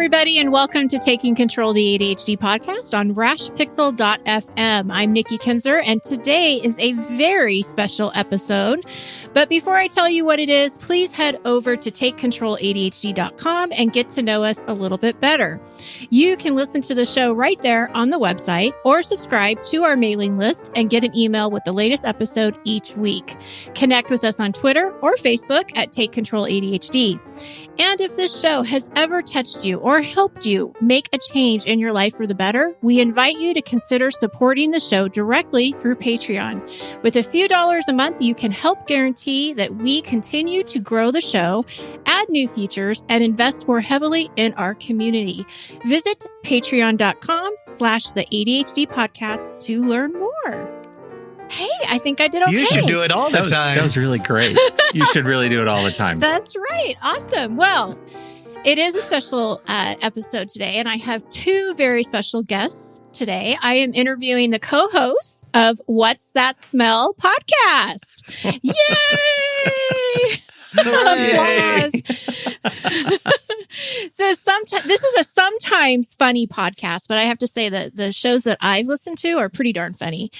everybody, and welcome to Taking Control, the ADHD podcast on rashpixel.fm. I'm Nikki Kinzer, and today is a very special episode. But before I tell you what it is, please head over to takecontroladhd.com and get to know us a little bit better. You can listen to the show right there on the website or subscribe to our mailing list and get an email with the latest episode each week. Connect with us on Twitter or Facebook at Take Control ADHD. And if this show has ever touched you or helped you make a change in your life for the better, we invite you to consider supporting the show directly through Patreon. With a few dollars a month, you can help guarantee that we continue to grow the show, add new features, and invest more heavily in our community. Visit patreon.com/the ADHD podcast to learn more. Hey, I think I did okay. You should do it all the time. That was really great. You should really do it all the time. That's right. Awesome. Well, it is a special episode today, and I have two very special guests today. I am interviewing the co-hosts of What's That Smell podcast. Yay! Applause. So this is a sometimes funny podcast, but I have to say that the shows that I've listened to are pretty darn funny,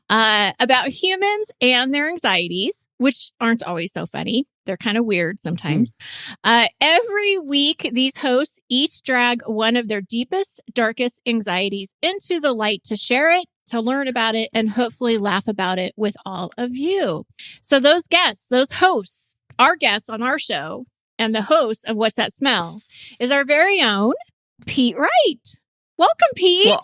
about humans and their anxieties, which aren't always so funny. They're kind of weird sometimes. Every week, these hosts each drag one of their deepest, darkest anxieties into the light to share it, to learn about it, and hopefully laugh about it with all of you. So those guests, those hosts, our guests on our show, and the host of What's That Smell is our very own Pete Wright. Welcome, Pete.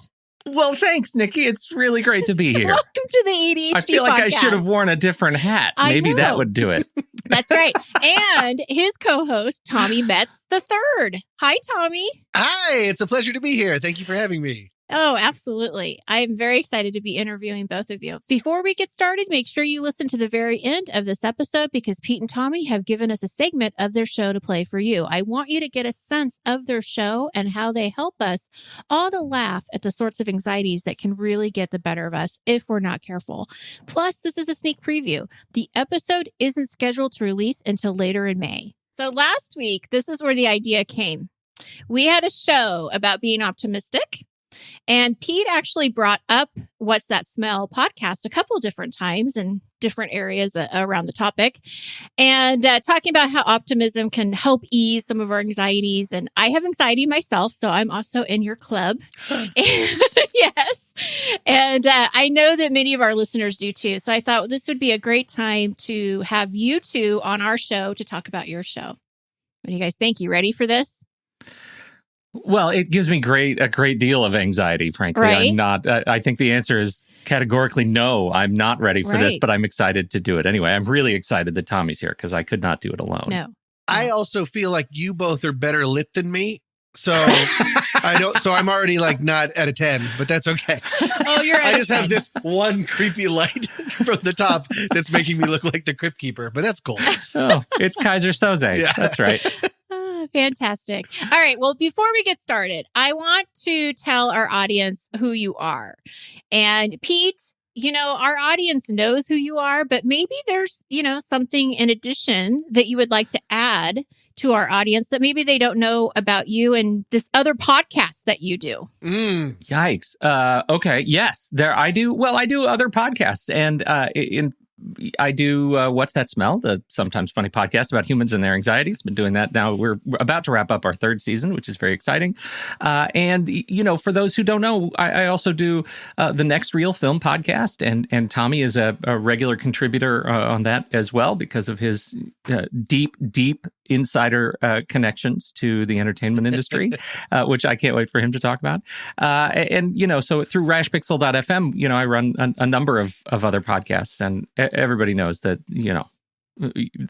Well, thanks, Nikki. It's really great to be here. Welcome to the ADHD podcast. I feel like I should have worn a different hat. Maybe that would do it. That's right. And his co-host, Tommy Metz the Third. Hi, Tommy. Hi, it's a pleasure to be here. Thank you for having me. Oh, absolutely. I'm very excited to be interviewing both of you. Before we get started, make sure you listen to the very end of this episode because Pete and Tommy have given us a segment of their show to play for you. I want you to get a sense of their show and how they help us all to laugh at the sorts of anxieties that can really get the better of us if we're not careful. Plus, this is a sneak preview. The episode isn't scheduled to release until later in May. So last week, this is where the idea came. We had a show about being optimistic. And Pete actually brought up What's That Smell podcast a couple of different times in different areas around the topic and talking about how optimism can help ease some of our anxieties. And I have anxiety myself, so I'm also in your club. Yes. And I know that many of our listeners do too. So I thought this would be a great time to have you two on our show to talk about your show. What do you guys think? You ready for this? Well, it gives me a great deal of anxiety, frankly. Right? I'm not, I think the answer is categorically no, I'm not ready for this, but I'm excited to do it anyway. I'm really excited that Tommy's here because I could not do it alone. No. I also feel like you both are better lit than me. So so I'm already like not at a 10, but that's okay. Oh, you're at I just have this one creepy light from the top that's making me look like the Crypt Keeper, but that's cool. Oh, it's Kaiser Soze. Yeah. That's right. Fantastic. All right. Well, before we get started, I want to tell our audience who you are. And Pete, our audience knows who you are, but maybe there's, something in addition that you would like to add to our audience that maybe they don't know about you and this other podcast that you do. Yikes. Okay. Yes, I do other podcasts and I do What's That Smell, the sometimes funny podcast about humans and their anxieties. Been doing that now. We're about to wrap up our third season, which is very exciting. And for those who don't know, I also do the Next Reel Film podcast, and Tommy is a regular contributor on that as well because of his deep insider connections to the entertainment industry, which I can't wait for him to talk about. So through rashpixel.fm, I run a number of other podcasts, and everybody knows that,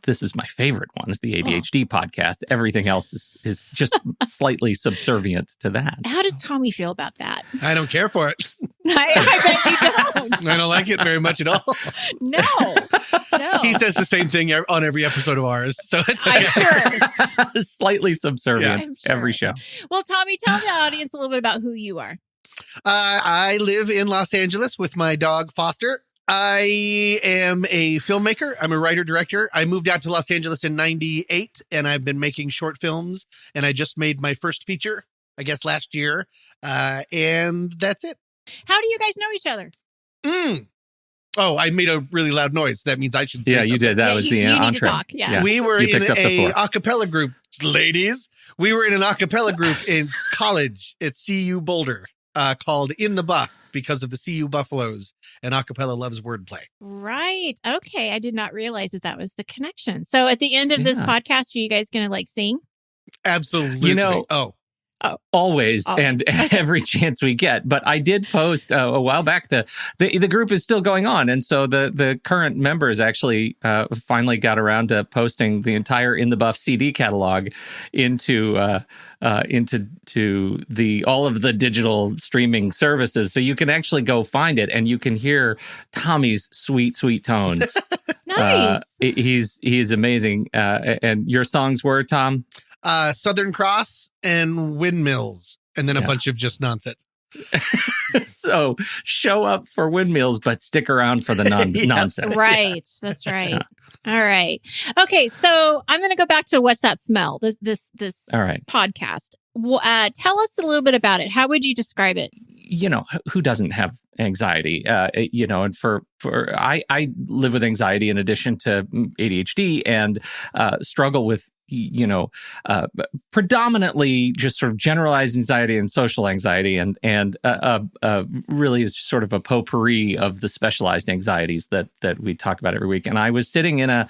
this is my favorite one, is the ADHD podcast. Everything else is just slightly subservient to that. How does Tommy feel about that? I don't care for it. I bet you don't. I don't like it very much at all. No. He says the same thing on every episode of ours, so it's okay. I'm sure. Slightly subservient every show. Well, Tommy, tell the audience a little bit about who you are. I live in Los Angeles with my dog, Foster. I am a filmmaker. I'm a writer-director. I moved out to Los Angeles in 98, and I've been making short films, and I just made my first feature I guess, last year. And that's it. How do you guys know each other? Oh, I made a really loud noise. That means I should say something. You did. That was the you need entree. to talk. Yeah. We were in a a acapella group, ladies. We were in an acapella group in college at CU Boulder called In the Buff because of the CU Buffaloes, and acapella loves wordplay. Right. Okay. I did not realize that was the connection. So at the end of this podcast, are you guys going to like sing? Absolutely. Always and every chance we get. But I did post a while back, the group is still going on. And so the current members actually finally got around to posting the entire In the Buff CD catalog into all of the digital streaming services. So you can actually go find it and you can hear Tommy's sweet, sweet tones. Nice. He's amazing. And your songs were, Tom? Southern Cross and Windmills, and then a bunch of just nonsense. So show up for Windmills, but stick around for the nonsense. Right. That's right. Yeah. All right. Okay. So I'm going to go back to What's That Smell? This All right. podcast. Tell us a little bit about it. How would you describe it? Who doesn't have anxiety? And I live with anxiety in addition to ADHD and struggle with predominantly just sort of generalized anxiety and social anxiety, and really is sort of a potpourri of the specialized anxieties that we talk about every week. And I was sitting in a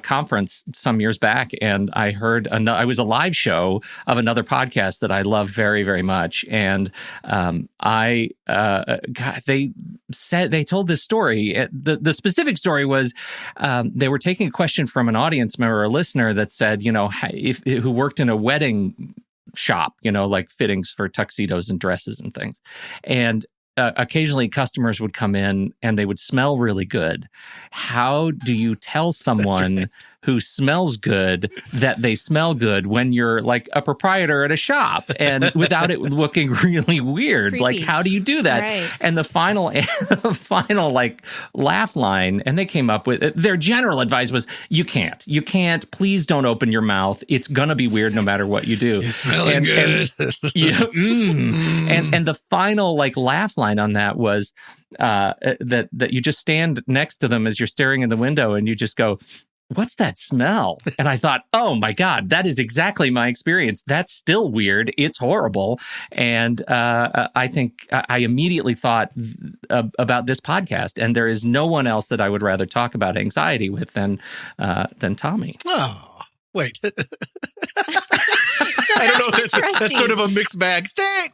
conference some years back, and I heard I was a live show of another podcast that I love very, very much, and they told this story. The specific story was they were taking a question from an audience member, a listener, that said, who worked in a wedding shop, like fittings for tuxedos and dresses and things. And occasionally customers would come in and they would smell really good. How do you tell someone who smells good that they smell good when you're like a proprietor at a shop and without it looking really weird? Creepy. Like, how do you do that? Right. And the final like laugh line, and they came up with their general advice was, you can't, please don't open your mouth. It's going to be weird no matter what you do. It's smelling good. And the final like laugh line on that was that you just stand next to them as you're staring in the window and you just go, what's that smell? And I thought, oh my God, that is exactly my experience. That's still weird. It's horrible. And I think I immediately thought about this podcast, and there is no one else that I would rather talk about anxiety with than Tommy. Oh, wait. I don't know if that's sort of a mixed bag thing.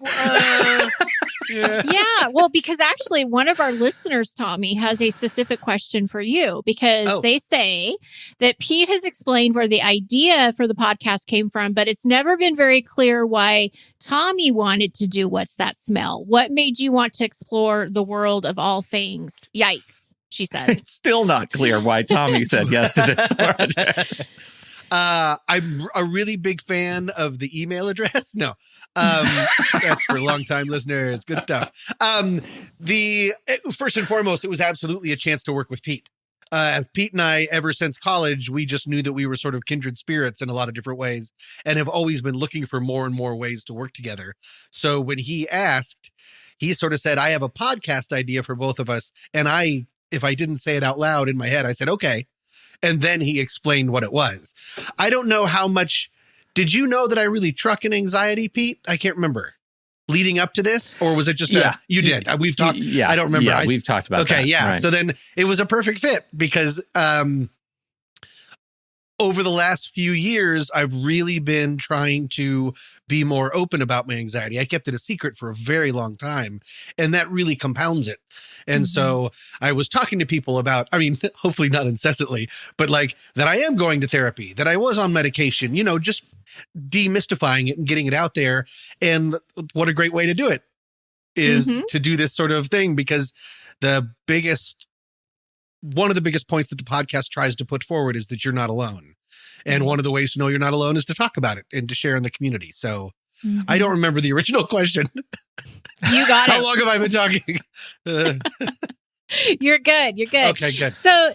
Yeah. Well, because actually one of our listeners, Tommy, has a specific question for you, because they say that Pete has explained where the idea for the podcast came from, but it's never been very clear why Tommy wanted to do What's That Smell? What made you want to explore the world of all things? Yikes, she says. It's still not clear why Tommy said yes to this project. I'm a really big fan of the email address. No, that's for longtime listeners. Good stuff. First and foremost, it was absolutely a chance to work with Pete. Pete and I, ever since college, we just knew that we were sort of kindred spirits in a lot of different ways and have always been looking for more and more ways to work together. So when he asked, he sort of said, I have a podcast idea for both of us. And if I didn't say it out loud in my head, I said, okay. And then he explained what it was. I don't know how much. Did you know that I really truck in anxiety, Pete? I can't remember. Leading up to this, or was it just you did? We've talked. Yeah, I don't remember. Yeah, we've talked about that. Okay, yeah. Right. So then it was a perfect fit because over the last few years, I've really been trying to be more open about my anxiety. I kept it a secret for a very long time, and that really compounds it. And so I was talking to people about, I mean, hopefully not incessantly, but like that I am going to therapy, that I was on medication, just demystifying it and getting it out there. And what a great way to do it is to do this sort of thing, because one of the biggest points that the podcast tries to put forward is that you're not alone. And one of the ways to know you're not alone is to talk about it and to share in the community. So I don't remember the original question. You got it. How long have I been talking? You're good. You're good. Okay, good. So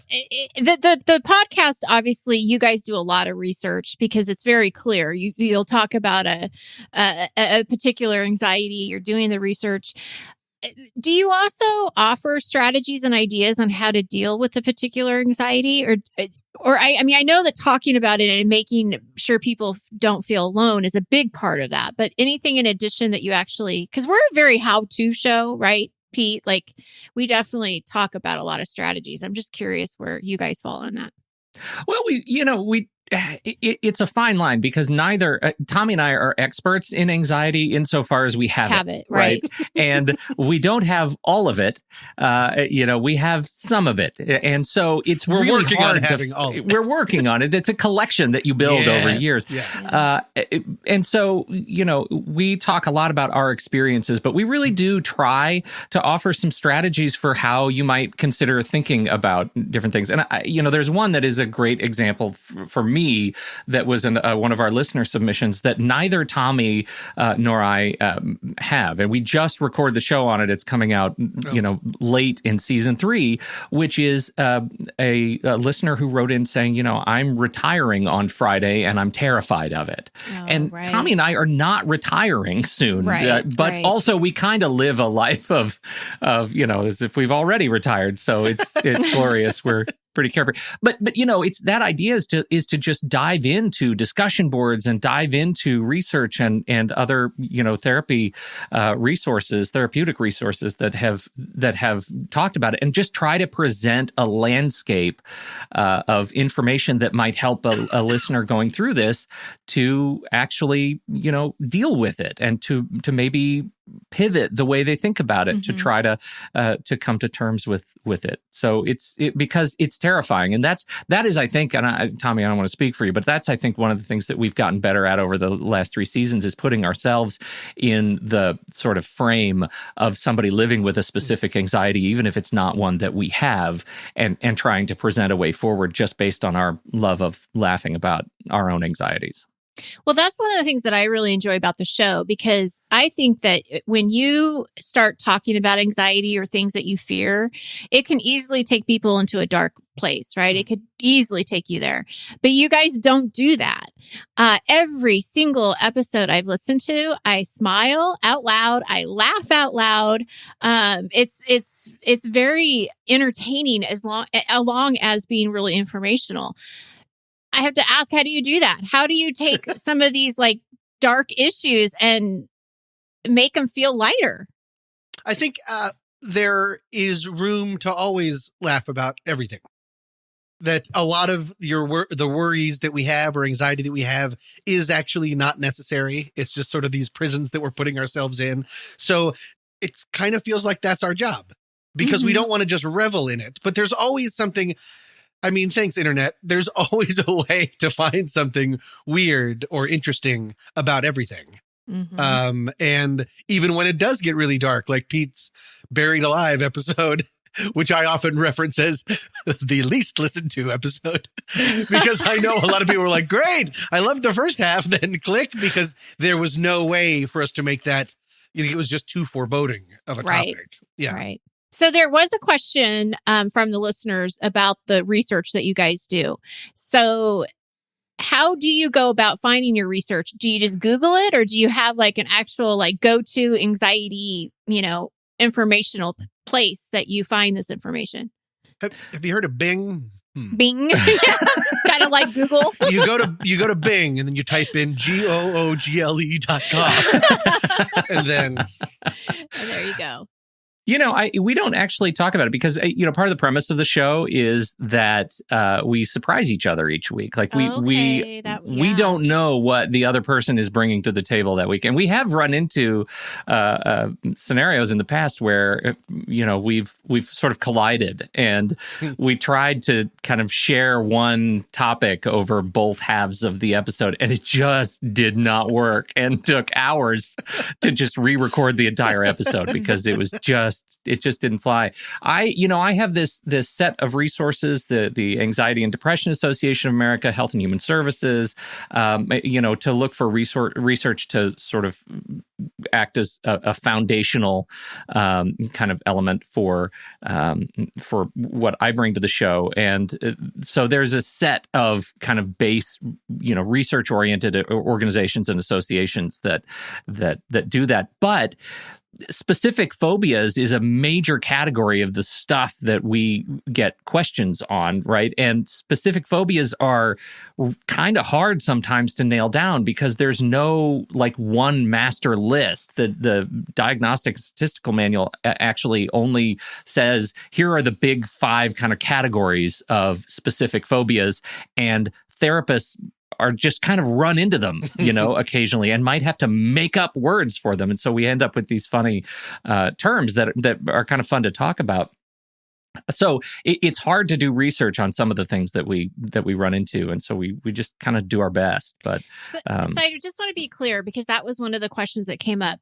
the podcast, obviously, you guys do a lot of research because it's very clear. You'll talk about a particular anxiety. You're doing the research. Do you also offer strategies and ideas on how to deal with the particular anxiety, or I mean, I know that talking about it and making sure people don't feel alone is a big part of that. But anything in addition that you actually, because we're a very how-to show, right, Pete? Like, we definitely talk about a lot of strategies. I'm just curious where you guys fall on that. Well, it's a fine line because neither Tommy and I are experts in anxiety insofar as we have it, right? And we don't have all of it. We have some of it, and so we're really working hard on having all of it. We're working on it. It's a collection that you build over years, and so we talk a lot about our experiences, but we really do try to offer some strategies for how you might consider thinking about different things. And there's one that is a great example for me that was one of our listener submissions that neither Tommy nor I have, and we just recorded the show on it. It's coming out, late in season 3, which is a listener who wrote in saying, I'm retiring on Friday and I'm terrified of it. Tommy and I are not retiring soon, but also we kind of live a life of as if we've already retired. So it's glorious. We're pretty carefree. But it's that idea is to just dive into discussion boards and dive into research and other therapeutic resources that have talked about it, and just try to present a landscape of information that might help a listener going through this to actually deal with it and to maybe pivot the way they think about it to try to come to terms with it. So because it's terrifying, and that is, I think, and Tommy, I don't want to speak for you, but that's, I think, one of the things that we've gotten better at over the last 3 seasons is putting ourselves in the sort of frame of somebody living with a specific anxiety, even if it's not one that we have, and trying to present a way forward just based on our love of laughing about our own anxieties. Well, that's one of the things that I really enjoy about the show, because I think that when you start talking about anxiety or things that you fear, it can easily take people into a dark place, right? It could easily take you there. But you guys don't do that. Every single episode I've listened to, I smile out loud. I laugh out loud. It's very entertaining along as being really informational. I have to ask, how do you do that? How do you take some of these like dark issues and make them feel lighter? I think there is room to always laugh about everything. That a lot of the worries that we have or anxiety that we have is actually not necessary. It's just sort of these prisons that we're putting ourselves in. So it kind of feels like that's our job, because we don't want to just revel in it. But there's always something. I mean, thanks, Internet. There's always a way to find something weird or interesting about everything. And even when it does get really dark, like Pete's Buried Alive episode, which I often reference as the least listened to episode, because I know a lot of people were like, great, I loved the first half, then click, because there was no way for us to make that, it was just too foreboding of a topic. Yeah. Right. So there was a question from the listeners about the research that you guys do. So how do you go about finding your research? Do you just Google it, or do you have like an actual like go-to anxiety, informational place that you find this information? Have you heard of Bing? Bing, kind of like Google. You go to Bing and then you type in google.com, and there you go. We don't actually talk about it because, part of the premise of the show is that we surprise each other each week. Like we don't know what the other person is bringing to the table that week. And we have run into scenarios in the past where, we've sort of collided, and we tried to kind of share one topic over both halves of the episode, and it just did not work, and took hours to just re-record the entire episode because it was just just didn't fly. I have this set of resources, the Anxiety and Depression Association of America, Health and Human Services, to look for research to sort of act as a foundational kind of element for what I bring to the show. And so there's a set of kind of base, research-oriented organizations and associations that do that. But specific phobias is a major category of the stuff that we get questions on, right? And specific phobias are kind of hard sometimes to nail down because there's no like one master list. The Diagnostic Statistical Manual actually only says, here are the big 5 kind of categories of specific phobias, and therapists are just kind of run into them, occasionally, and might have to make up words for them. And so we end up with these funny terms that are kind of fun to talk about. So it's hard to do research on some of the things that we run into. And so we just kind of do our best. But so I just want to be clear, because that was one of the questions that came up,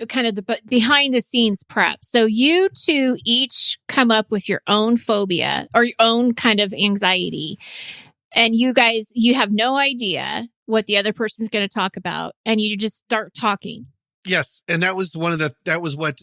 kind of the behind the scenes prep. So you two each come up with your own phobia or your own kind of anxiety. And you guys, you have no idea what the other person's going to talk about, and you just start talking. Yes, and that was what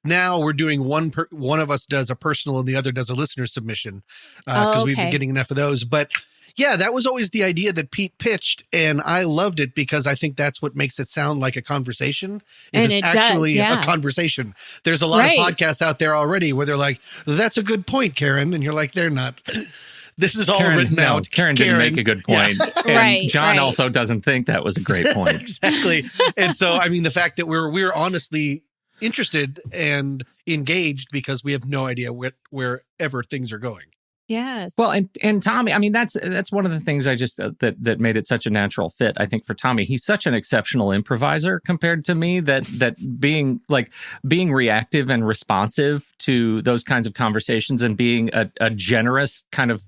now we're doing one of us does a personal and the other does a listener submission because we've been getting enough of those. But yeah, that was always the idea that Pete pitched, and I loved it because I think that's what makes it sound like a conversation. It's actually a conversation. There's a lot of podcasts out there already where they're like, "That's a good point, Karen," and you're like, "They're not." This is all written out. Karen didn't make a good point. Yeah. And John also doesn't think that was a great point. Exactly. And so, the fact that we're honestly interested and engaged because we have no idea wherever things are going. Yes. Well, and Tommy, that's one of the things I just that made it such a natural fit. I think for Tommy, he's such an exceptional improviser compared to me that being reactive and responsive to those kinds of conversations and being a generous kind of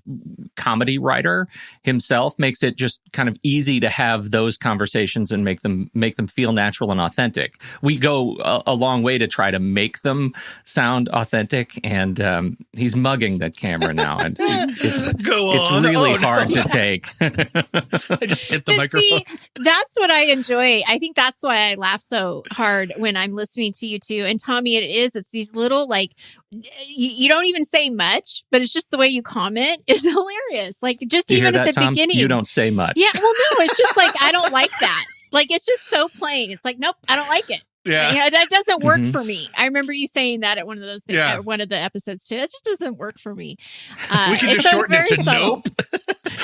comedy writer himself makes it just kind of easy to have those conversations and make them feel natural and authentic. We go a long way to try to make them sound authentic, and he's mugging that camera now. And it's really hard to take. I just hit the microphone. See, that's what I enjoy. I think that's why I laugh so hard when I'm listening to you two. And Tommy, it's these little, like, you don't even say much, but it's just the way you comment is hilarious. Like, just you even hear at that, the Tom? beginning. You don't say much. Yeah, well, no, it's just like, I don't like that. Like, it's just so plain. It's like, nope, I don't like it. Yeah. That doesn't work for me. I remember you saying that at one of those things, at one of the episodes too. That just doesn't work for me. We can just shorten it to subtle.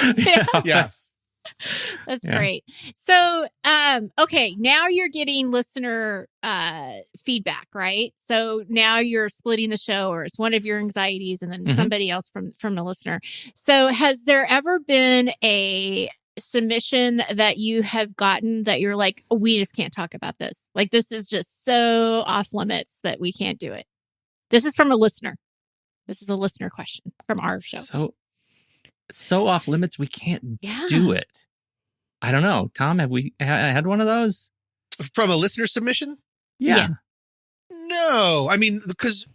nope. Yes. That's great. So, okay, now you're getting listener feedback, right? So now you're splitting the show, or it's one of your anxieties and then somebody else from the listener. So has there ever been a submission that you have gotten that you're like, we just can't talk about this? Like, this is just so off limits that we can't do it. This is from a listener. This is a listener question from our show. So off limits, we can't do it. I don't know. Tom, have we had one of those? From a listener submission? Yeah. No, because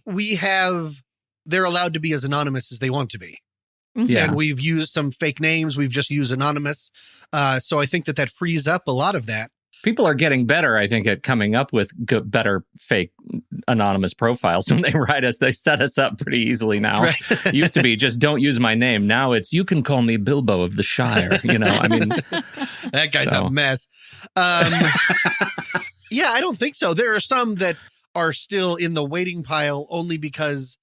they're allowed to be as anonymous as they want to be. Yeah. And we've used some fake names. We've just used anonymous. So I think that frees up a lot of that. People are getting better, I think, at coming up with better fake anonymous profiles when they write us. They set us up pretty easily now. Right. It used to be just don't use my name. Now it's you can call me Bilbo of the Shire. That guy's a mess. Yeah, I don't think so. There are some that are still in the waiting pile only because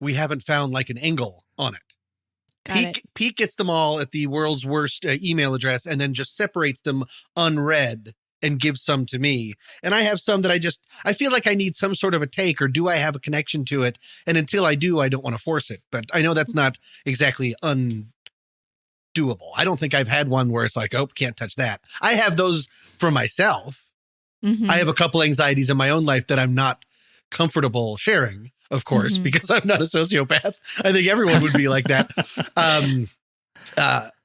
we haven't found like an angle on it. Pete gets them all at the world's worst email address and then just separates them unread and gives some to me. And I have some that I feel like I need some sort of a take, or do I have a connection to it? And until I do, I don't want to force it. But I know that's not exactly undoable. I don't think I've had one where it's like, oh, can't touch that. I have those for myself. Mm-hmm. I have a couple anxieties in my own life that I'm not comfortable sharing, of course, because I'm not a sociopath. I think everyone would be like that.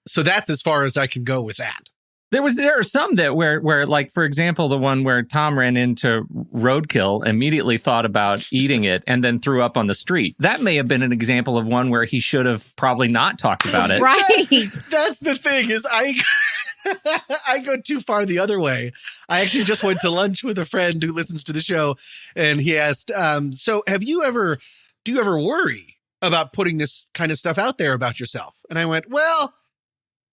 So that's as far as I can go with that. There are some that where like, for example, the one where Tom ran into roadkill, immediately thought about eating it, and then threw up on the street. That may have been an example of one where he should have probably not talked about it. Right. That's the thing is I go too far the other way. I actually just went to lunch with a friend who listens to the show, and he asked, so do you ever worry about putting this kind of stuff out there about yourself? And I went, well,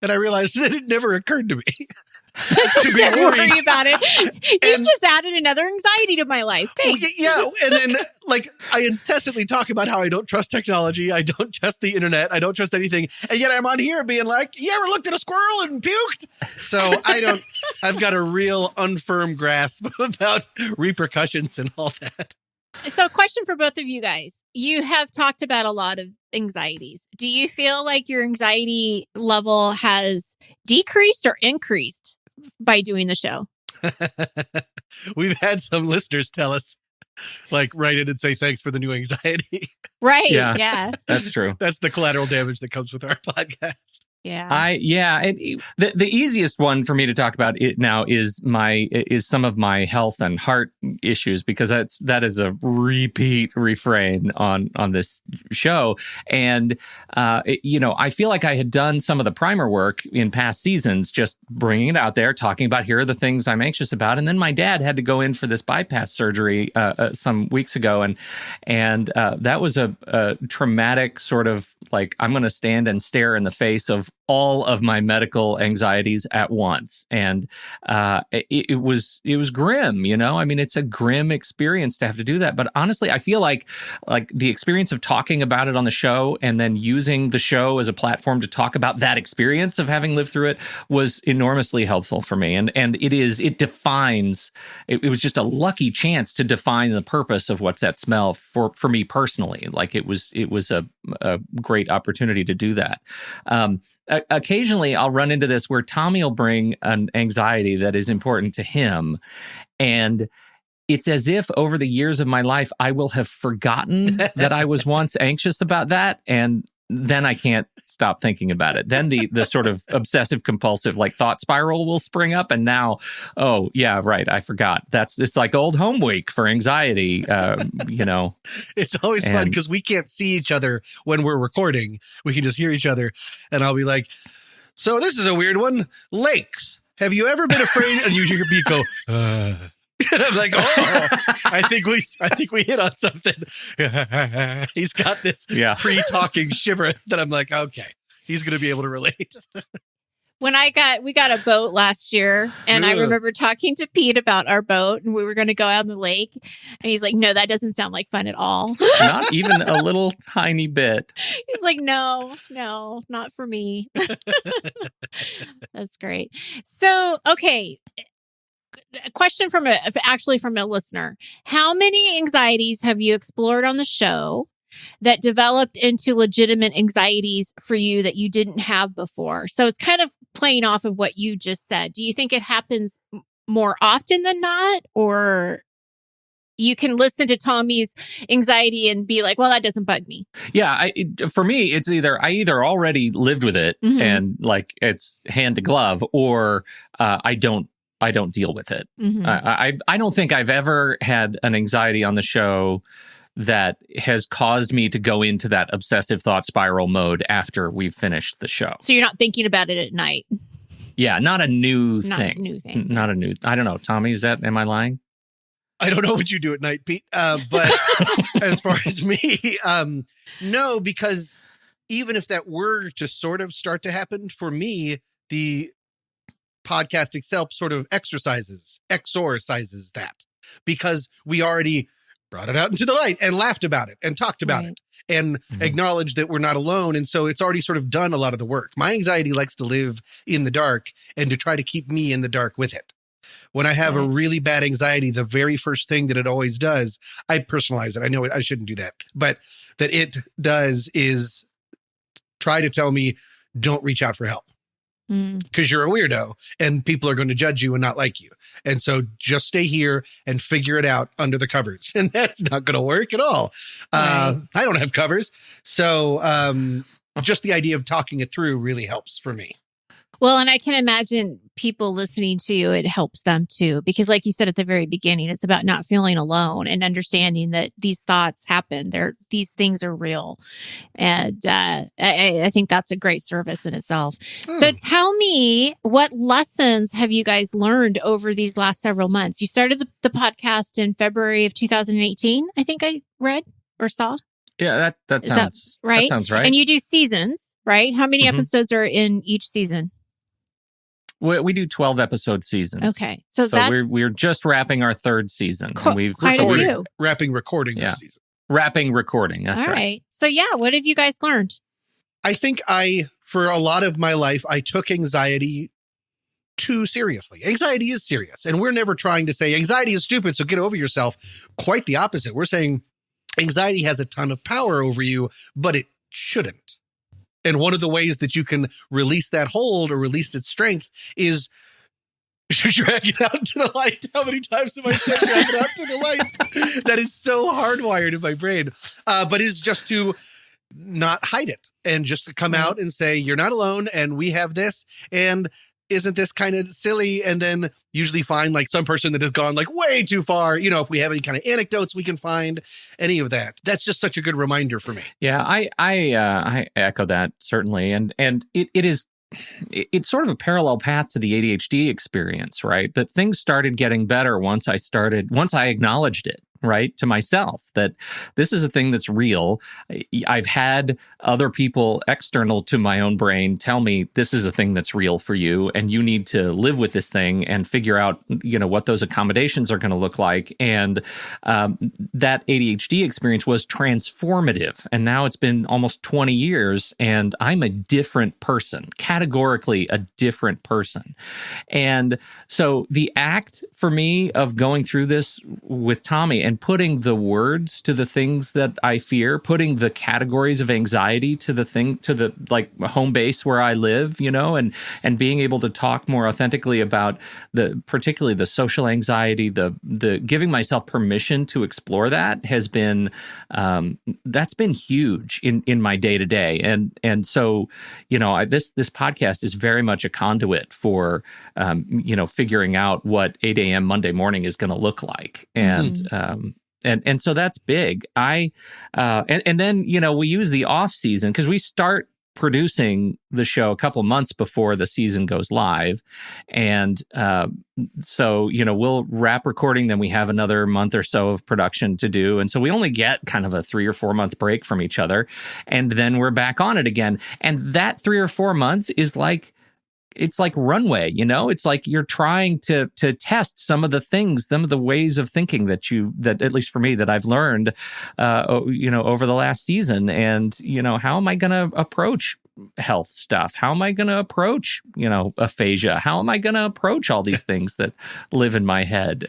and I realized that it never occurred to me to be Don't worried. worry about it. You just added another anxiety to my life. Thanks. Yeah. And then like I incessantly talk about how I don't trust technology. I don't trust the internet. I don't trust anything. And yet I'm on here being like, you ever looked at a squirrel and puked? So I've got a real unfirm grasp about repercussions and all that. So, question for both of you guys. You have talked about a lot of anxieties. Do you feel like your anxiety level has decreased or increased by doing the show? We've had some listeners tell us, like, write in and say thanks for the new anxiety. Right. Yeah. Yeah. That's true. That's the collateral damage that comes with our podcast. Yeah. And the easiest one for me to talk about it now is some of my health and heart issues, because that is a repeat refrain on this show. And I feel like I had done some of the primer work in past seasons, just bringing it out there, talking about here are the things I'm anxious about. And then my dad had to go in for this bypass surgery some weeks ago, and that was a traumatic sort of like, I'm going to stand and stare in the face of all of my medical anxieties at once. And it was grim, I mean, it's a grim experience to have to do that. But honestly, I feel like the experience of talking about it on the show and then using the show as a platform to talk about that experience of having lived through it was enormously helpful for me. And it defines, it was just a lucky chance to define the purpose of what's that smell for me personally. Like it was a great opportunity to do that. Occasionally I'll run into this where Tommy will bring an anxiety that is important to him. And it's as if over the years of my life, I will have forgotten that I was once anxious about that. And then I can't stop thinking about it. Then the sort of obsessive compulsive like thought spiral will spring up. And now, oh yeah, right, I forgot. It's like old home week for anxiety, It's always fun because we can't see each other when we're recording. We can just hear each other. And I'll be like, so this is a weird one. Lakes. Have you ever been afraid? And you hear Pete go, and I'm like, oh, I think we hit on something. He's got this pre-talking shiver that I'm like, okay, he's going to be able to relate. When we got a boat last year, and I remember talking to Pete about our boat, and we were going to go out on the lake, and he's like, no, that doesn't sound like fun at all. Not even a little tiny bit. He's like, no, not for me. That's great. So, okay. A question from a listener. How many anxieties have you explored on the show that developed into legitimate anxieties for you that you didn't have before? So it's kind of playing off of what you just said. Do you think it happens more often than not, or you can listen to Tommy's anxiety and be like, well, that doesn't bug me? Yeah, for me, it's I either already lived with it and like it's hand to glove, or I don't deal with it. Mm-hmm. I don't think I've ever had an anxiety on the show that has caused me to go into that obsessive thought spiral mode after we've finished the show. So you're not thinking about it at night? Yeah, not a new thing. Not a new thing. I don't know. Tommy, am I lying? I don't know what you do at night, Pete. But as far as me, no, because even if that were to sort of start to happen, for me, the podcast itself sort of exorcises that, because we already brought it out into the light and laughed about it and talked about it and acknowledged that we're not alone. And so it's already sort of done a lot of the work. My anxiety likes to live in the dark and to try to keep me in the dark with it. When I have a really bad anxiety, the very first thing that it always does, I personalize it. I know I shouldn't do that, but that it does is try to tell me, don't reach out for help. Because you're a weirdo and people are going to judge you and not like you. And so just stay here and figure it out under the covers. And that's not going to work at all. Right. I don't have covers. So just the idea of talking it through really helps for me. Well, and I can imagine people listening to you, it helps them too. Because like you said at the very beginning, it's about not feeling alone and understanding that these thoughts happen. These things are real. And I think that's a great service in itself. So tell me, what lessons have you guys learned over these last several months? You started the podcast in February of 2018, I think I read or saw. Yeah, that sounds right. That sounds right. And you do seasons, right? How many episodes are in each season? We do 12 episode seasons. Okay. So that's we're just wrapping our third season. Quite a few. Wrapping recording this season. Wrapping recording. That's all right. So yeah, what have you guys learned? I think for a lot of my life, I took anxiety too seriously. Anxiety is serious. And we're never trying to say anxiety is stupid, so get over yourself. Quite the opposite. We're saying anxiety has a ton of power over you, but it shouldn't. And one of the ways that you can release that hold or release its strength is drag it out to the light. How many times have I said drag it out to the light? That is so hardwired in my brain. But is just to not hide it and just to come out and say, you're not alone and we have this. And isn't this kind of silly? And then usually find like some person that has gone like way too far. You know, if we have any kind of anecdotes we can find, any of that. That's just such a good reminder for me. Yeah, I echo that certainly. And it's sort of a parallel path to the ADHD experience, right? That things started getting better once I acknowledged it. Right, to myself, that this is a thing that's real. I've had other people external to my own brain tell me this is a thing that's real for you, and you need to live with this thing and figure out, what those accommodations are going to look like. And that ADHD experience was transformative, and now it's been almost 20 years, and I'm a different person, categorically a different person. And so the act for me of going through this with Tommy and putting the words to the things that I fear, putting the categories of anxiety to the like home base where I live, and being able to talk more authentically about particularly the social anxiety, the giving myself permission to explore that has been, that's been huge in my day to day. And so, this podcast is very much a conduit for, figuring out what 8 a.m. Monday morning is going to look like. And so that's big. And then, we use the off season because we start producing the show a couple months before the season goes live. And so, we'll wrap recording, then we have another month or so of production to do. And so we only get kind of a 3 or 4 month break from each other. And then we're back on it again. And that 3 or 4 months is like, it's like runway, it's like you're trying to test some of the things, some of the ways of thinking that at least for me, that I've learned, over the last season. And, how am I going to approach health stuff? How am I going to approach, aphasia? How am I going to approach all these things that live in my head,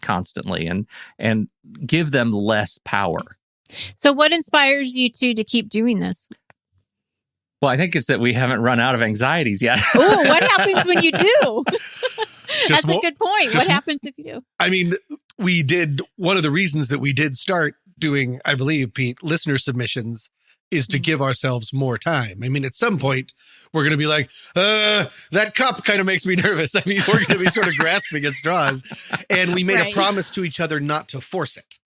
constantly and give them less power? So what inspires you to keep doing this? Well, I think it's that we haven't run out of anxieties yet. Oh, what happens when you do? That's a good point. What happens if you do? I mean, one of the reasons that we did start doing, I believe, Pete, listener submissions is to give ourselves more time. I mean, at some point, we're going to be like, that cup kind of makes me nervous. I mean, we're going to be sort of grasping at straws. And we made a promise to each other not to force it.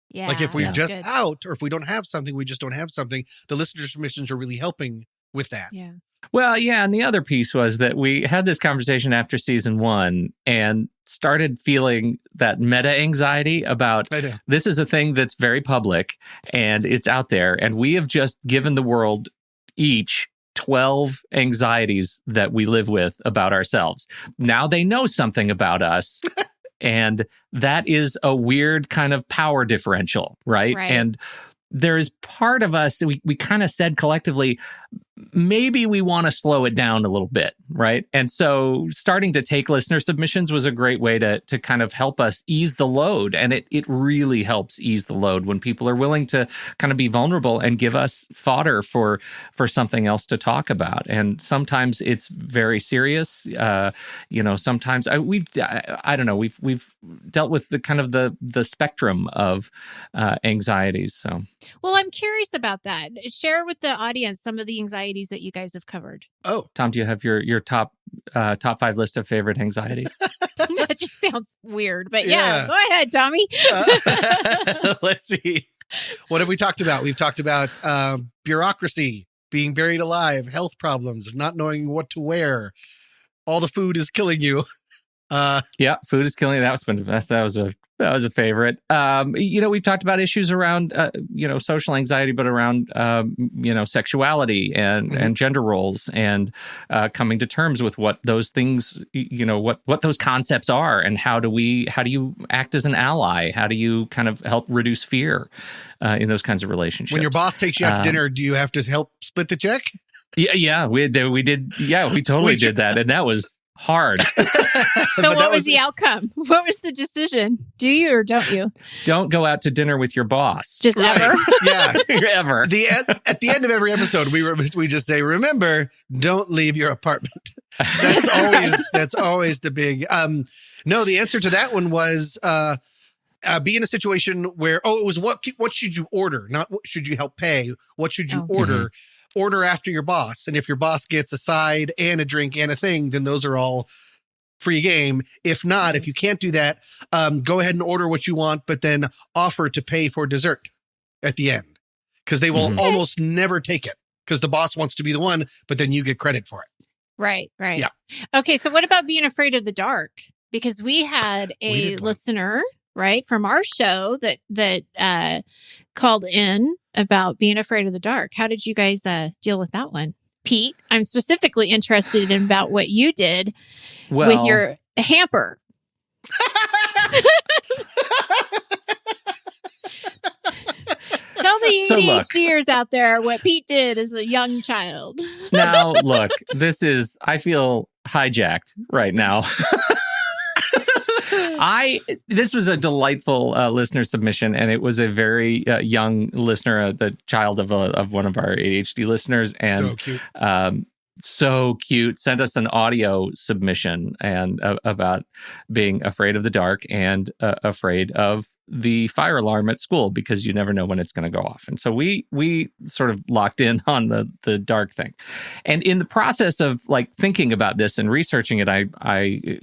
Yeah, like if we're just out or if we don't have something, we just don't have something. The listener submissions are really helping with that. Yeah. Well, yeah. And the other piece was that we had this conversation after season 1 and started feeling that meta anxiety about this is a thing that's very public and it's out there. And we have just given the world each 12 anxieties that we live with about ourselves. Now they know something about us. And that is a weird kind of power differential, right? And there is part of us, we kind of said collectively, maybe we want to slow it down a little bit, right? And so starting to take listener submissions was a great way to kind of help us ease the load. And it really helps ease the load when people are willing to kind of be vulnerable and give us fodder for something else to talk about. And sometimes it's very serious. Sometimes we've dealt with the kind of the spectrum of anxieties. So, well, I'm curious about that. Share with the audience some of the anxieties anxieties that you guys have covered? Oh, Tom, do you have your top 5 list of favorite anxieties? That just sounds weird, but Yeah. go ahead, Tommy. Let's see. What have we talked about? We've talked about bureaucracy, being buried alive, health problems, not knowing what to wear. All the food is killing you. Yeah, food is killing. That was a favorite. We've talked about issues around social anxiety, but around sexuality and gender roles, and coming to terms with what those things, what those concepts are, and how do you act as an ally? How do you kind of help reduce fear in those kinds of relationships? When your boss takes you out to dinner, do you have to help split the check? Yeah, we did. Yeah, we totally did that, and that was hard. So what was the outcome? What was the decision? Do you or don't you? Don't go out to dinner with your boss. Just ever? Yeah. Ever. At the end of every episode, we just say, remember, don't leave your apartment. That's always the big, no, the answer to that one was, be in a situation where, it was what should you order? Not what should you help pay? What should you order? Mm-hmm. Order after your boss. And if your boss gets a side and a drink and a thing, then those are all free game. If not, if you can't do that, go ahead and order what you want, but then offer to pay for dessert at the end, because they will almost never take it because the boss wants to be the one, but then you get credit for it. Right. Yeah. Okay. So what about being afraid of the dark? Because we had a listener, right, from our show that called in about being afraid of the dark. How did you guys deal with that one? Pete, I'm specifically interested in about what you did with your hamper. Tell the ADHDers out there what Pete did as a young child. Now, look, I feel hijacked right now. This was a delightful listener submission, and it was a very young listener, the child of one of our ADHD listeners, and so cute. So cute. Sent us an audio submission and about being afraid of the dark and afraid of the fire alarm at school, because you never know when it's going to go off. And so we sort of locked in on the dark thing. And in the process of thinking about this and researching it, I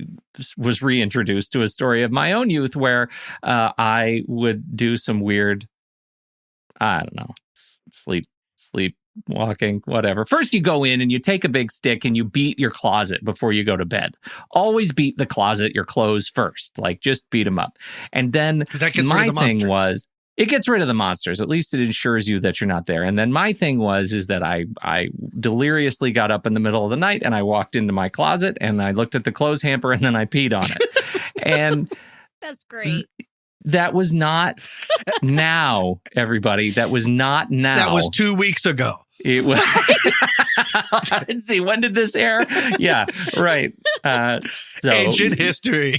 was reintroduced to a story of my own youth where I would do some weird, I don't know, sleep walking, whatever. First, you go in and you take a big stick and you beat your closet before you go to bed. Always beat the closet, your clothes first. Just beat them up. And then my thing was, it gets rid of the monsters. At least it ensures you that you're not there. And then my thing is that I deliriously got up in the middle of the night and I walked into my closet and I looked at the clothes hamper and then I peed on it. And that's great. That was not now, everybody. That was not now. That was 2 weeks ago. It was. Let's see. When did this air? Yeah, right. So ancient history.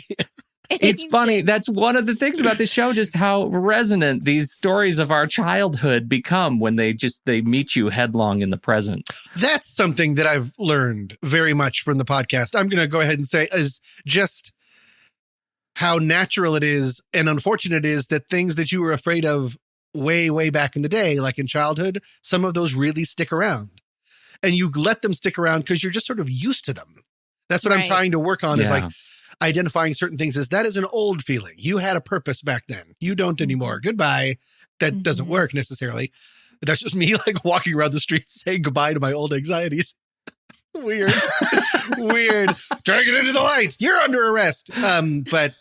It's funny. That's one of the things about this show, just how resonant these stories of our childhood become when they meet you headlong in the present. That's something that I've learned very much from the podcast. I'm going to go ahead and say is just how natural it is and unfortunate it is that things that you were afraid of way, way back in the day, like in childhood, some of those really stick around. And you let them stick around because you're just sort of used to them. That's what I'm trying to work on is identifying certain things as that is an old feeling. You had a purpose back then. You don't anymore. Goodbye. That doesn't work necessarily. That's just me walking around the streets saying goodbye to my old anxieties. Weird. Drag it into the light. You're under arrest. But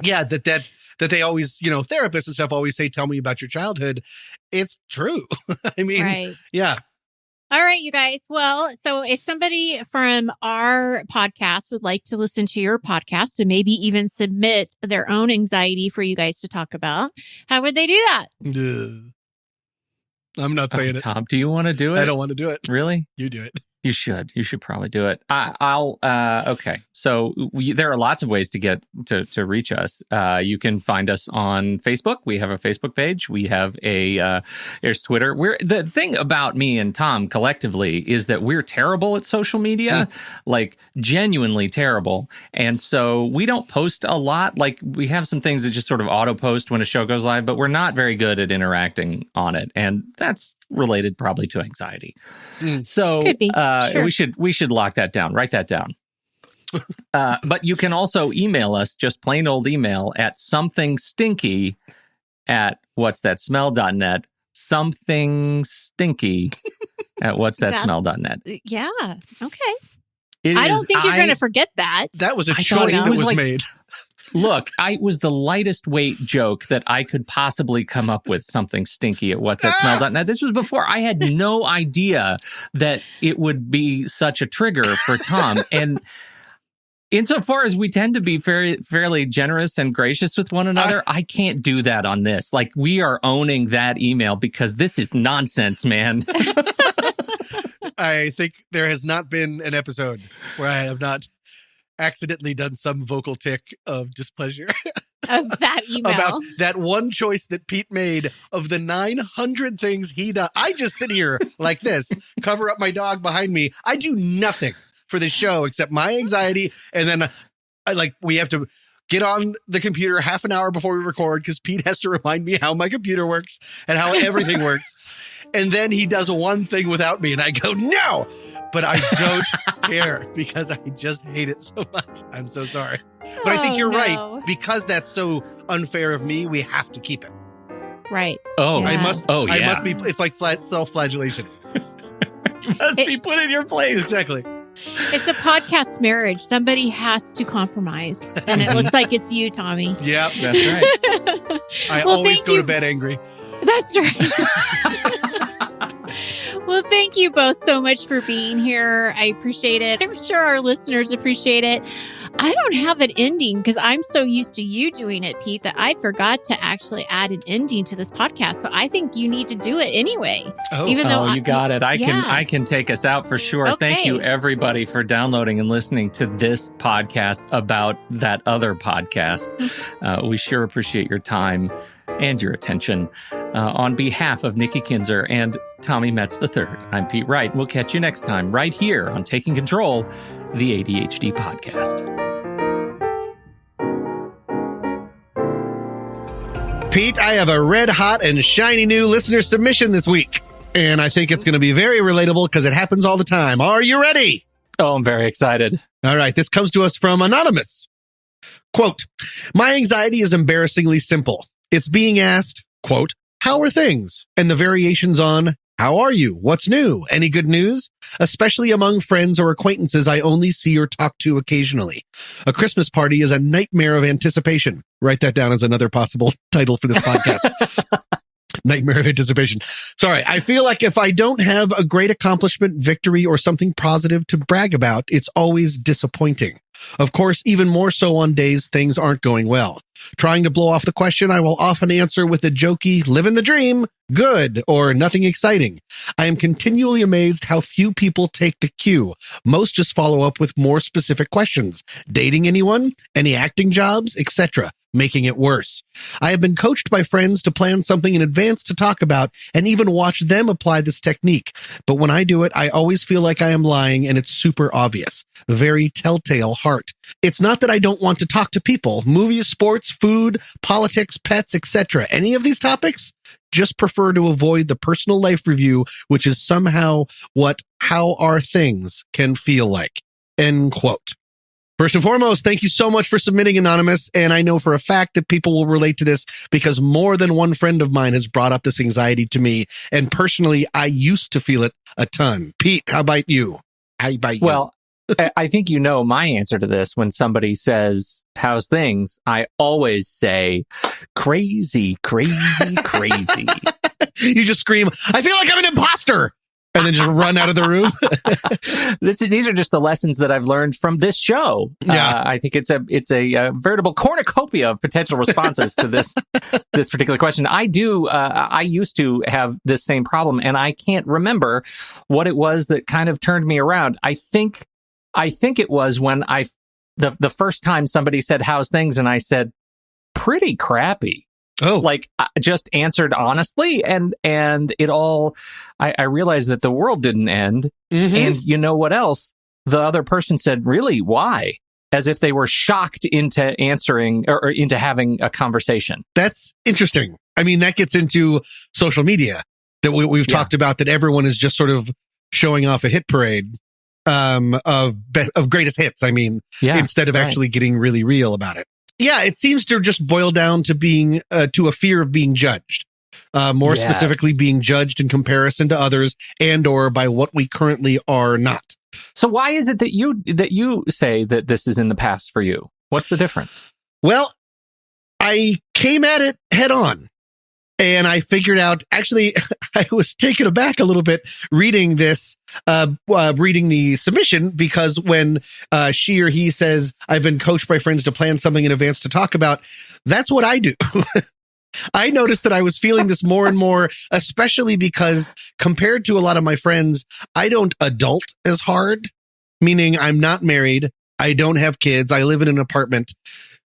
yeah, that they always, therapists and stuff always say, tell me about your childhood. It's true. I mean, yeah. All right, you guys. Well, so if somebody from our podcast would like to listen to your podcast and maybe even submit their own anxiety for you guys to talk about, how would they do that? I'm not saying it. Tom, do you want to do it? I don't want to do it. Really? You do it. You should. You should probably do it. Okay. So there are lots of ways to get to reach us. You can find us on Facebook. We have a Facebook page. We have there's Twitter. The thing about me and Tom collectively is that we're terrible at social media, genuinely terrible. And so we don't post a lot. We have some things that just sort of auto post when a show goes live, but we're not very good at interacting on it. And that's related probably to anxiety. Mm. So Could be. Sure. we should lock that down. Write that down. But you can also email us, just plain old email, at somethingstinky@whatsthatsmell.net. somethingstinky@whatsthatsmell.net. Yeah. Okay. I don't think you're going to forget that. That was a I choice thought that was made. Look, it was the lightest weight joke that I could possibly come up with, something stinky at whatsthatsmell.net. This was before I had no idea that it would be such a trigger for Tom. And insofar as we tend to be fairly generous and gracious with one another, I can't do that on this. Like, we are owning that email because this is nonsense, man. I think there has not been an episode where I have not accidentally done some vocal tick of displeasure Of that email. about that one choice that Pete made of the 900 things he does. I just sit here like this, cover up my dog behind me. I do nothing for the show except my anxiety. And then we have to get on the computer half an hour before we record because Pete has to remind me how my computer works and how everything works. And then he does one thing without me and I go, no, but I don't care because I just hate it so much. I'm so sorry. But I think you're right. Because that's so unfair of me, we have to keep it. Right. Oh, Yeah. I must be, it's like self-flagellation. You must be put in your place. Exactly. It's a podcast marriage. Somebody has to compromise. And it looks like it's you, Tommy. Yeah. That's right. I always go to bed angry. That's right. Well, thank you both so much for being here. I appreciate it. I'm sure our listeners appreciate it. I don't have an ending because I'm so used to you doing it, Pete, that I forgot to actually add an ending to this podcast. So I think you need to do it anyway. Even though you got it. Yeah. I can take us out for sure. Okay. Thank you, everybody, for downloading and listening to this podcast about that other podcast. We sure appreciate your time and your attention. On behalf of Nikki Kinzer and Tommy Metz III, I'm Pete Wright. We'll catch you next time right here on Taking Control, the ADHD podcast. Pete, I have a red hot and shiny new listener submission this week. And I think it's going to be very relatable because it happens all the time. Are you ready? Oh, I'm very excited. All right. This comes to us from Anonymous. Quote, my anxiety is embarrassingly simple. It's being asked, quote, how are things? And the variations on, how are you? What's new? Any good news? Especially among friends or acquaintances I only see or talk to occasionally. A Christmas party is a nightmare of anticipation. Write that down as another possible title for this podcast. Nightmare of anticipation. Sorry, I feel like if I don't have a great accomplishment, victory, or something positive to brag about, it's always disappointing. Of course, even more so on days things aren't going well. Trying to blow off the question, I will often answer with a jokey, living the dream, good, or nothing exciting. I am continually amazed how few people take the cue. Most just follow up with more specific questions. Dating anyone? Any acting jobs? Etc., making it worse. I have been coached by friends to plan something in advance to talk about and even watch them apply this technique. But when I do it, I always feel like I am lying and it's super obvious. Very telltale heart. It's not that I don't want to talk to people, movies, sports, food, politics, pets, etc. Any of these topics? Just prefer to avoid the personal life review, which is somehow what how are things can feel like. End quote. First and foremost, thank you so much for submitting, Anonymous. And I know for a fact that people will relate to this because more than one friend of mine has brought up this anxiety to me. And personally, I used to feel it a ton. Pete, how about you? Well, I think you know my answer to this. When somebody says, how's things? I always say, crazy, crazy, crazy. You just scream, I feel like I'm an imposter. And then just run out of the room. These are just the lessons that I've learned from this show. Yeah. I think it's a veritable cornucopia of potential responses to this particular question. I used to have this same problem, and I can't remember what it was that kind of turned me around. I think it was when the first time somebody said, how's things? And I said, pretty crappy. Oh, like I just answered honestly, and it all. I realized that the world didn't end, and you know what else? The other person said, "Really? Why?" As if they were shocked into answering or into having a conversation. That's interesting. I mean, that gets into social media that we've talked about, that everyone is just sort of showing off a hit parade of greatest hits. I mean, instead of actually getting really real about it. Yeah, it seems to just boil down to being to a fear of being judged. More specifically, being judged in comparison to others and or by what we currently are not. So why is it that you say that this is in the past for you? What's the difference? Well, I came at it head on. And I figured out, actually, I was taken aback a little bit reading this, reading the submission, because when she or he says, I've been coached by friends to plan something in advance to talk about, that's what I do. I noticed that I was feeling this more and more, especially because compared to a lot of my friends, I don't adult as hard, meaning I'm not married. I don't have kids. I live in an apartment.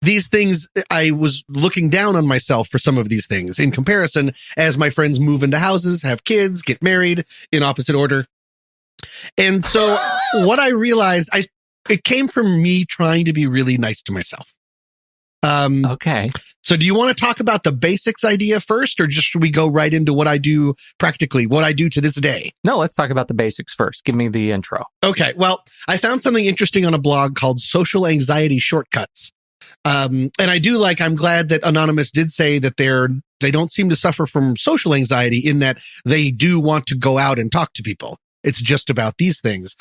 These things, I was looking down on myself for some of these things in comparison as my friends move into houses, have kids, get married in opposite order. And so what I realized, it came from me trying to be really nice to myself. Okay. So do you want to talk about the basics idea first, or just should we go right into what I do practically, what I do to this day? No, let's talk about the basics first. Give me the intro. Okay. Well, I found something interesting on a blog called Social Anxiety Shortcuts. And I'm glad that Anonymous did say that they don't seem to suffer from social anxiety, in that they do want to go out and talk to people. It's just about these things.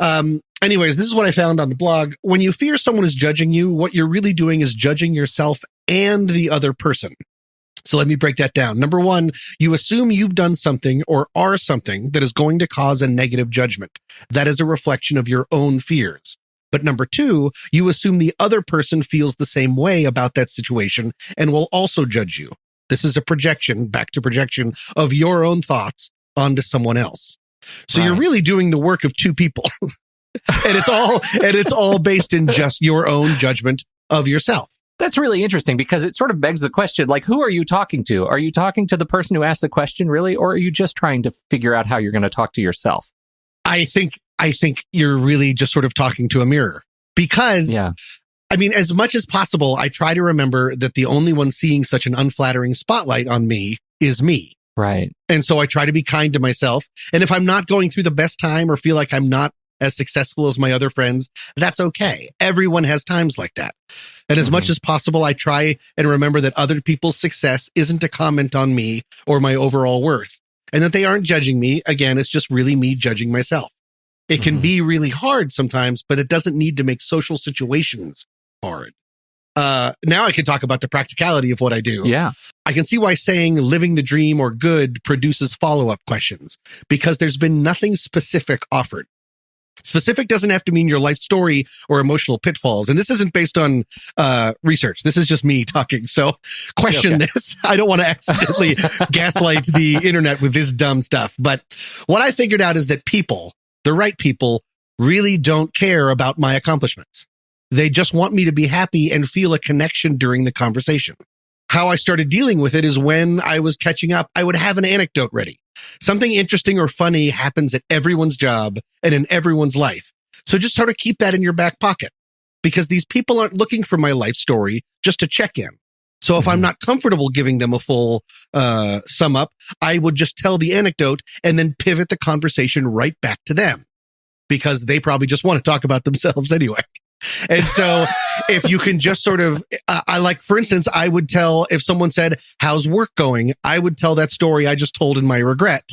Anyways, this is what I found on the blog. When you fear someone is judging you, what you're really doing is judging yourself and the other person. So let me break that down. Number one, you assume you've done something or are something that is going to cause a negative judgment. That is a reflection of your own fears. But number two, you assume the other person feels the same way about that situation and will also judge you. This is a projection, back to projection, of your own thoughts onto someone else. So You're really doing the work of two people. and it's all based in just your own judgment of yourself. That's really interesting, because it sort of begs the question, like, who are you talking to? Are you talking to the person who asked the question, really? Or are you just trying to figure out how you're going to talk to yourself? I think you're really just sort of talking to a mirror, because, I mean, as much as possible, I try to remember that the only one seeing such an unflattering spotlight on me is me. Right. And so I try to be kind to myself. And if I'm not going through the best time or feel like I'm not as successful as my other friends, that's okay. Everyone has times like that. And as much as possible, I try and remember that other people's success isn't a comment on me or my overall worth, and that they aren't judging me. Again, it's just really me judging myself. It can be really hard sometimes, but it doesn't need to make social situations hard. Now I can talk about the practicality of what I do. Yeah. I can see why saying living the dream or good produces follow-up questions, because there's been nothing specific offered. Specific doesn't have to mean your life story or emotional pitfalls. And this isn't based on research. This is just me talking. So question this. I don't want to accidentally gaslight the internet with this dumb stuff. But what I figured out is that people, the right people, really don't care about my accomplishments. They just want me to be happy and feel a connection during the conversation. How I started dealing with it is when I was catching up, I would have an anecdote ready. Something interesting or funny happens at everyone's job and in everyone's life. So just sort of keep that in your back pocket, because these people aren't looking for my life story just to check in. So if I'm not comfortable giving them a full sum up, I would just tell the anecdote and then pivot the conversation right back to them, because they probably just want to talk about themselves anyway. And so if you can just sort of, for instance, I would tell, if someone said, how's work going? I would tell that story I just told in my regret,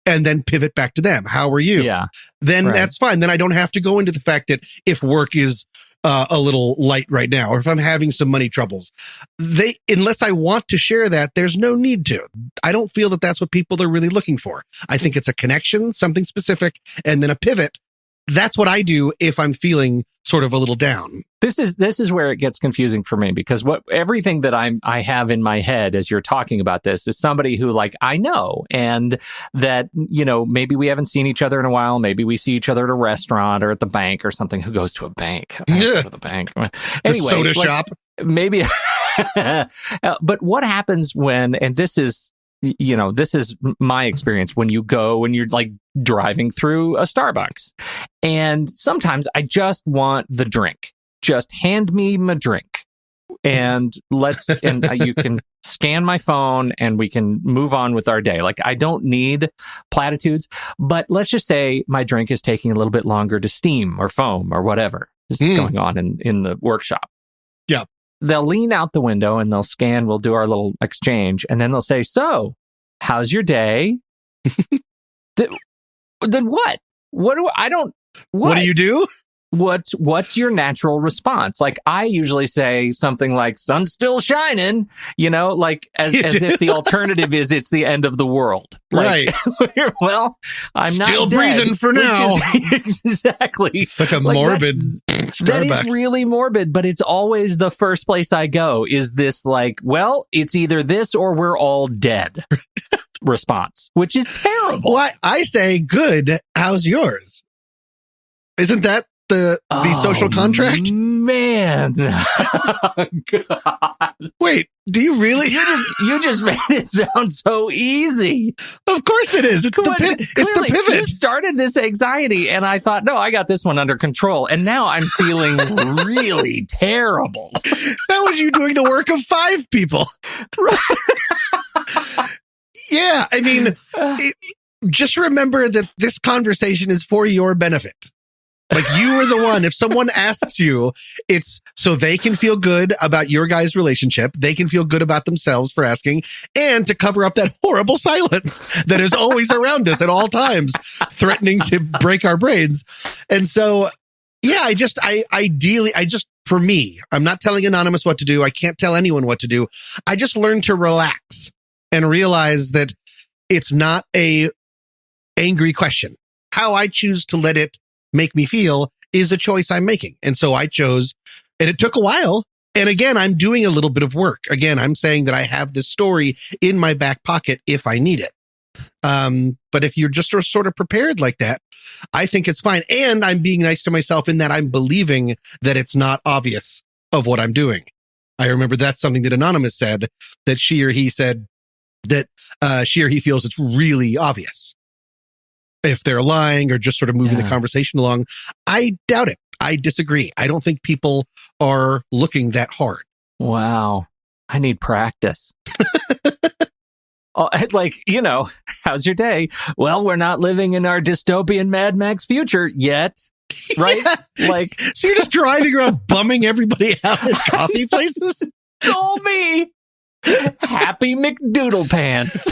and then pivot back to them. How are you? Yeah. Then that's fine. Then I don't have to go into the fact that if work is a little light right now, or if I'm having some money troubles, unless I want to share that, there's no need to. I don't feel that that's what people are really looking for. I think it's a connection, something specific, and then a pivot. That's what I do if I'm feeling sort of a little down. This is where it gets confusing for me, because everything that I have in my head as you're talking about this is somebody who, like, I know, and that, you know, maybe we haven't seen each other in a while. Maybe we see each other at a restaurant or at the bank or something. Who goes to a bank? Go to the bank. Anyway, the soda shop. Maybe. But what happens when, and this is my experience, when you're like driving through a Starbucks, and sometimes I just want the drink. Just hand me my drink. and you can scan my phone and we can move on with our day. Like, I don't need platitudes, but let's just say my drink is taking a little bit longer to steam or foam or whatever is going on in the workshop. Yeah. They'll lean out the window and they'll scan. We'll do our little exchange. And then they'll say, so, how's your day? Then what? What do you do? What's your natural response? Like, I usually say something like, sun's still shining, like as if the alternative is it's the end of the world. Like, right. Well, I'm still not breathing for now. Exactly. Such a morbid Starbucks. That is really morbid, but it's always the first place I go is this like, well, it's either this or we're all dead response, which is terrible. Well, I say, good, how's yours? Isn't that the social contract? Man. God. Wait, do you really? You just made it sound so easy. Of course it is. It's the pivot. You started this anxiety and I thought, no, I got this one under control. And now I'm feeling really terrible. That was you doing the work of 5 people. Yeah, I mean, just remember that this conversation is for your benefit. Like, you are the one. If someone asks you, it's so they can feel good about your guys' relationship. They can feel good about themselves for asking, and to cover up that horrible silence that is always around us at all times, threatening to break our brains. And so, yeah, for me, I'm not telling Anonymous what to do. I can't tell anyone what to do. I just learned to relax and realize that it's not a angry question. How I choose to let it make me feel is a choice I'm making. And so I chose, and it took a while. And again, I'm doing a little bit of work. Again, I'm saying that I have this story in my back pocket if I need it. But if you're just sort of prepared like that, I think it's fine. And I'm being nice to myself in that I'm believing that it's not obvious of what I'm doing. I remember that's something that Anonymous said, that she or he said that she or he feels it's really obvious if they're lying or just sort of moving the conversation along. I doubt it. I disagree. I don't think people are looking that hard. Wow. I need practice. Like, how's your day? Well, we're not living in our dystopian Mad Max future yet. Right? Yeah. Like, so you're just driving around bumming everybody out at coffee places? Call me Happy McDoodle Pants.